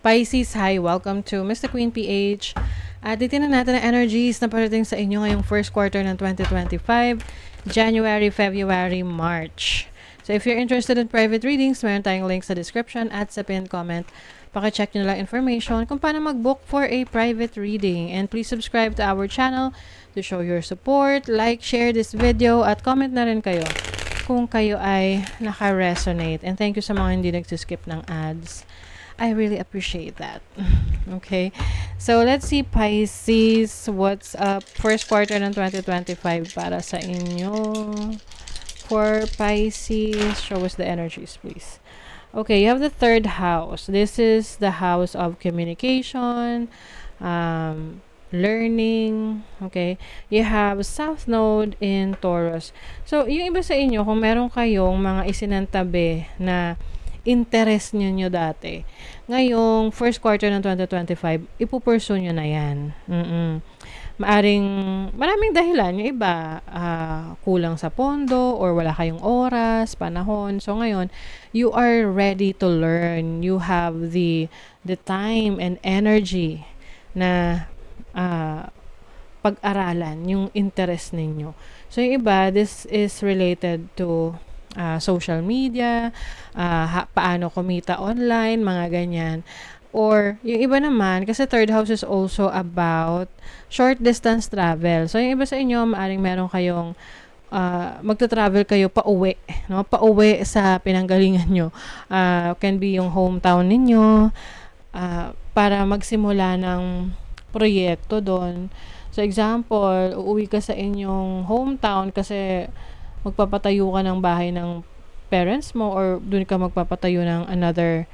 Pisces, hi! Welcome to Mr. Queen PH. At titignan natin ang energies na parating sa inyo ngayong first quarter ng 2025, January, February, March. So if you're interested in private readings, meron tayong link sa description at sa pinned comment. Pakicheck nyo lang information kung paano mag-book for a private reading. And please subscribe to our channel to show your support, like, share this video, at comment na rin kayo kung kayo ay naka-resonate. And thank you sa mga hindi nagsiskip ng ads. I really appreciate that. Okay. So, let's see, Pisces. What's up? First quarter ng 2025 para sa inyo. For Pisces, show us the energies, please. Okay, you have the third house. This is the house of communication, learning. Okay. You have South Node in Taurus. So, yung iba sa inyo, kung meron kayong mga isinantabi na interest nyo dati, ngayong first quarter ng 2025, ipupursue nyo na yan. Maraming dahilan. Yung iba, kulang sa pondo, or wala kayong oras, panahon. So ngayon, you are ready to learn. You have the time and energy na pag-aralan yung interest ninyo. So yung iba, this is related to social media, paano kumita online, mga ganyan. Or, yung iba naman, kasi third house is also about short distance travel. So, yung iba sa inyo, maaring meron kayong magta-travel kayo pauwi, no? Pauwi sa pinanggalingan nyo. Can be yung hometown ninyo, para magsimula ng proyekto doon. So, example, uuwi ka sa inyong hometown kasi magpapatayo ka ng bahay ng parents mo, or doon ka magpapatayo ng another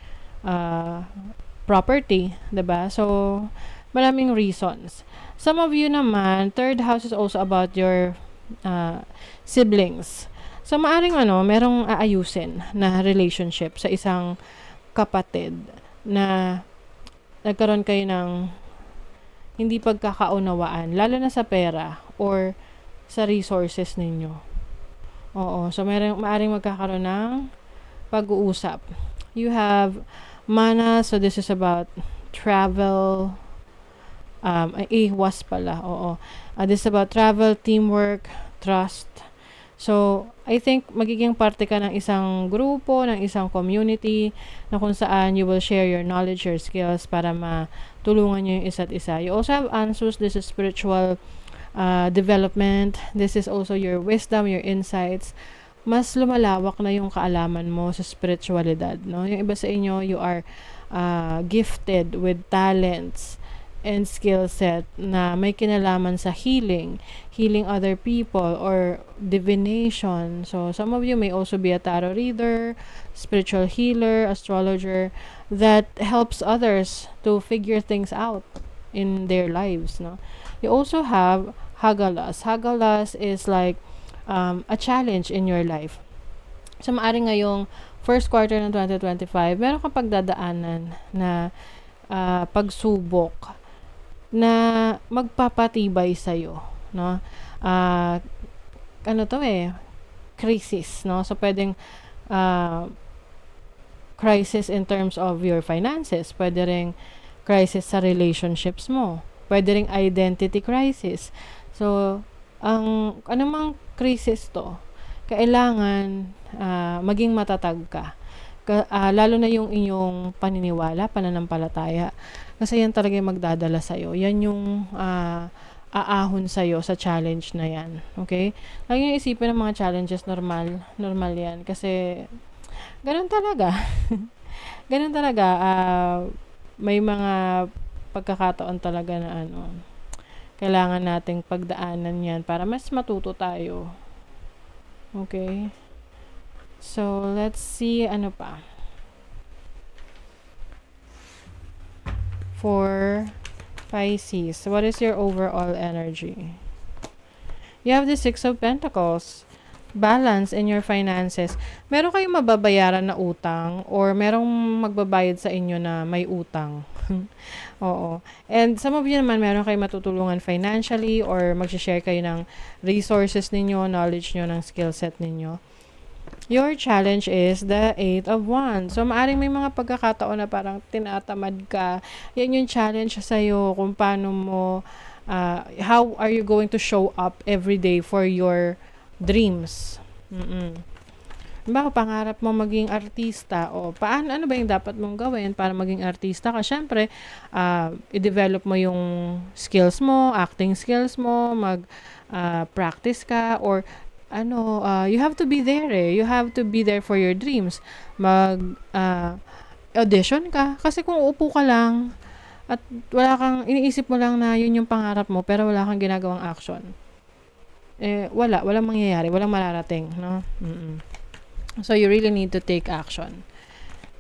property, 'di ba? So, maraming reasons. Some of you naman, third house is also about your siblings. So, maaring merong aayusin na relationship sa isang kapatid na nagkaroon kayo ng hindi pagkakaunawaan, lalo na sa pera or sa resources ninyo. Oo. So, maaring magkakaroon ng pag-uusap. You have Mana. So, this is about travel. Was pala. Oo. This is about travel, teamwork, trust. So, I think magiging parte ka ng isang grupo, ng isang community na kung saan you will share your knowledge, your skills para matulungan nyo yung isa't isa. You also have Ansus. This is spiritual development. This is also your wisdom, your insights. Mas lumalawak na yung kaalaman mo sa spiritualidad, no? Yung iba sa inyo, you are gifted with talents and skill set na may kinalaman sa healing other people, or divination. So, some of you may also be a tarot reader, spiritual healer, astrologer, that helps others to figure things out in their lives, no? You also have Hagalas. Hagalas is like a challenge in your life. So, maaring ngayong first quarter ng 2025, meron kang pagdadaanan na pagsubok na magpapatibay sa'yo, no? Crisis, no? So, pwedeng crisis in terms of your finances. Pwede ring crisis sa relationships mo. Pwede ring identity crisis. So, anumang crisis to, kailangan maging matatag ka. Lalo na yung inyong paniniwala, pananampalataya. Kasi yan talaga yung magdadala sa'yo. Yan yung aahon sa'yo sa challenge na yan. Okay? Lagi yung isipin ng mga challenges, normal yan. Kasi, ganun talaga. Ganun talaga. May mga pagkakataon talaga na kailangan nating pagdaanan yan para mas matuto tayo. Okay? So, let's see, ano pa. For Pisces, what is your overall energy? You have the Six of Pentacles. Balance in your finances. Meron kayong mababayaran na utang, or merong magbabayad sa inyo na may utang. Oo. And some of you naman, meron kayo matutulungan financially, or mag-share kayo ng resources ninyo, knowledge nyo, ng skill set ninyo. Your challenge is the Eight of Wands. So, maaring may mga pagkakataon na parang tinatamad ka. Yan yung challenge sa'yo kung paano mo, how are you going to show up every day for your dreams. Diba, pangarap mo maging artista o ano ba yung dapat mong gawin para maging artista ka? Syempre, i-develop mo yung skills mo, acting skills mo, practice ka or you have to be there You have to be there for your dreams. Audition ka kasi kung uupo ka lang at wala kang iniisip mo lang na yun yung pangarap mo pero wala kang ginagawang action. Walang mangyayari, walang mararating, no? So, you really need to take action.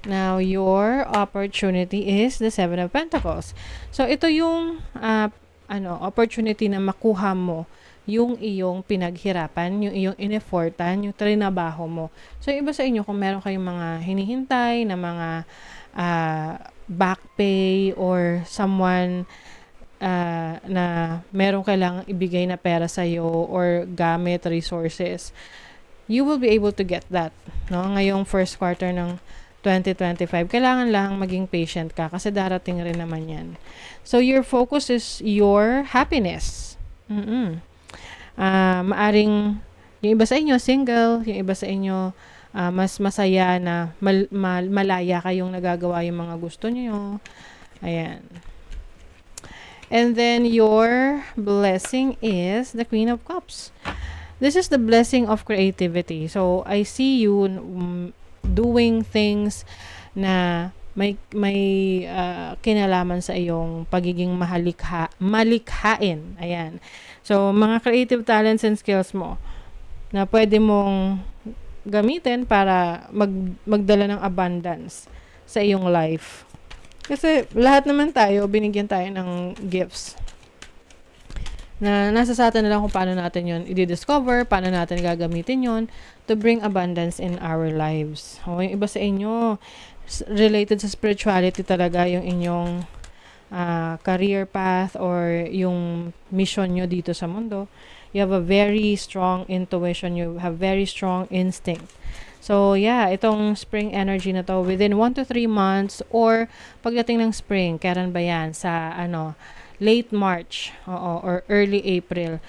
Now, your opportunity is the Seven of Pentacles. So, ito yung opportunity na makuha mo yung iyong pinaghirapan, yung iyong ineffortan, yung trinabaho mo. So, iba sa inyo, kung meron kayong mga hinihintay na mga back pay or someone na meron kailangang ibigay na pera sa'yo or gamit, resources, you will be able to get that. No? Ngayong first quarter ng 2025, kailangan lang maging patient ka kasi darating rin naman yan. So, your focus is your happiness. Maaring yung iba sa inyo single, yung iba sa inyo mas masaya na malaya kayong nagagawa yung mga gusto niyo. Ayan. And then, your blessing is the Queen of Cups. This is the blessing of creativity. So, I see you doing things na may kinalaman sa iyong pagiging malikhain. Ayan. So, mga creative talents and skills mo na pwede mong gamitin para magdala ng abundance sa iyong life. Kasi lahat naman tayo, binigyan tayo ng gifts na nasa sa atin na lang kung paano natin yon i-discover, paano natin gagamitin yon to bring abundance in our lives. O, yung iba sa inyo, related sa spirituality talaga yung inyong career path or yung mission nyo dito sa mundo. You have a very strong intuition, you have very strong instinct. So, yeah, itong spring energy na to, within 1 to 3 months or pagdating ng spring, kailan ba yan? Sa late March or early April,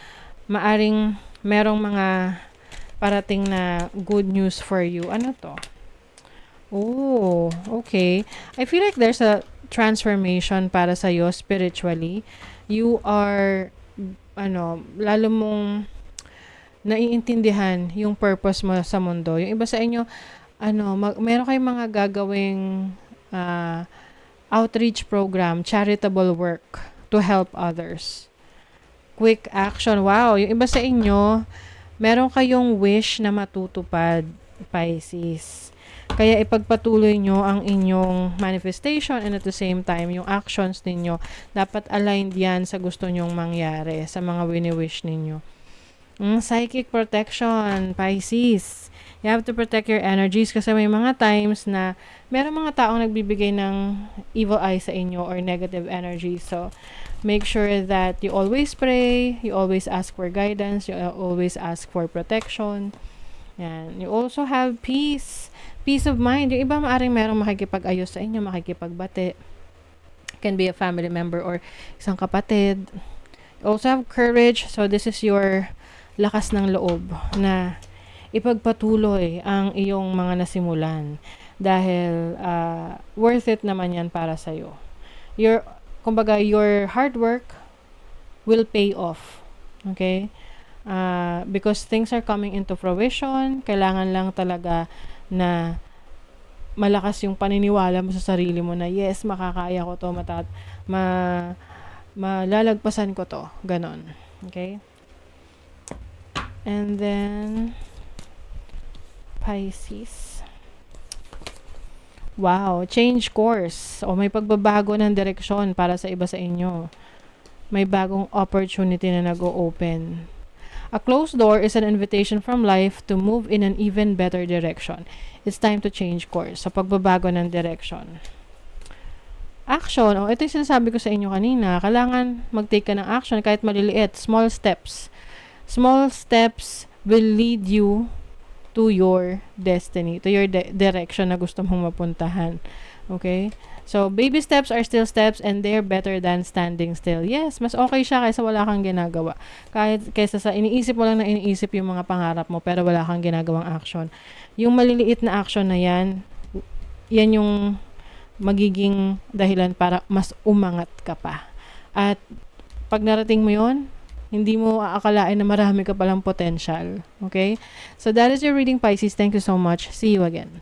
maaring merong mga parating na good news for you. Ano to? Oh, okay. I feel like there's a transformation para sa'yo spiritually. You are, lalo mong naiintindihan yung purpose mo sa mundo. Yung iba sa inyo, meron kayong mga gagawing outreach program, charitable work to help others. Quick action. Wow, yung iba sa inyo, meron kayong wish na matutupad, Pisces. Kaya ipagpatuloy nyo ang inyong manifestation and at the same time, yung actions ninyo, dapat aligned yan sa gusto nyong mangyari, sa mga wini-wish ninyo. Psychic protection, Pisces. You have to protect your energies kasi may mga times na meron mga taong nagbibigay ng evil eye sa inyo or negative energy. So, make sure that you always pray, you always ask for guidance, you always ask for protection. Yan. You also have peace. Peace of mind. Yung iba maaring merong makikipag-ayos sa inyo, makikipagbati. Can be a family member or isang kapatid. You also have courage. So, this is your lakas ng loob na ipagpatuloy ang iyong mga nasimulan dahil worth it naman yan para sa'yo. Kumbaga, your hard work will pay off. Okay? Because things are coming into fruition, kailangan lang talaga na malakas yung paniniwala mo sa sarili mo na yes, makakaya ko to, malalagpasan ko to. Ganon. Okay? And then, Pisces. Wow, change course. O may pagbabago ng direksyon para sa iba sa inyo. May bagong opportunity na nag-o-open. A closed door is an invitation from life to move in an even better direction. It's time to change course. Sa pagbabago ng direction. Action. Ito yung sinasabi ko sa inyo kanina. Kailangan mag-take ka ng action kahit maliliit. Small steps. Small steps will lead you to your destiny, to your direction na gusto mong mapuntahan. Okay? So, baby steps are still steps and they're better than standing still. Yes, mas okay siya kaysa wala kang ginagawa. Kaysa sa iniisip mo lang na iniisip yung mga pangarap mo pero wala kang ginagawang action. Yung maliliit na action na yan yung magiging dahilan para mas umangat ka pa. At pag narating mo yon, hindi mo aakalain na marami ka palang potential. Okay? So, that is your reading, Pisces. Thank you so much. See you again.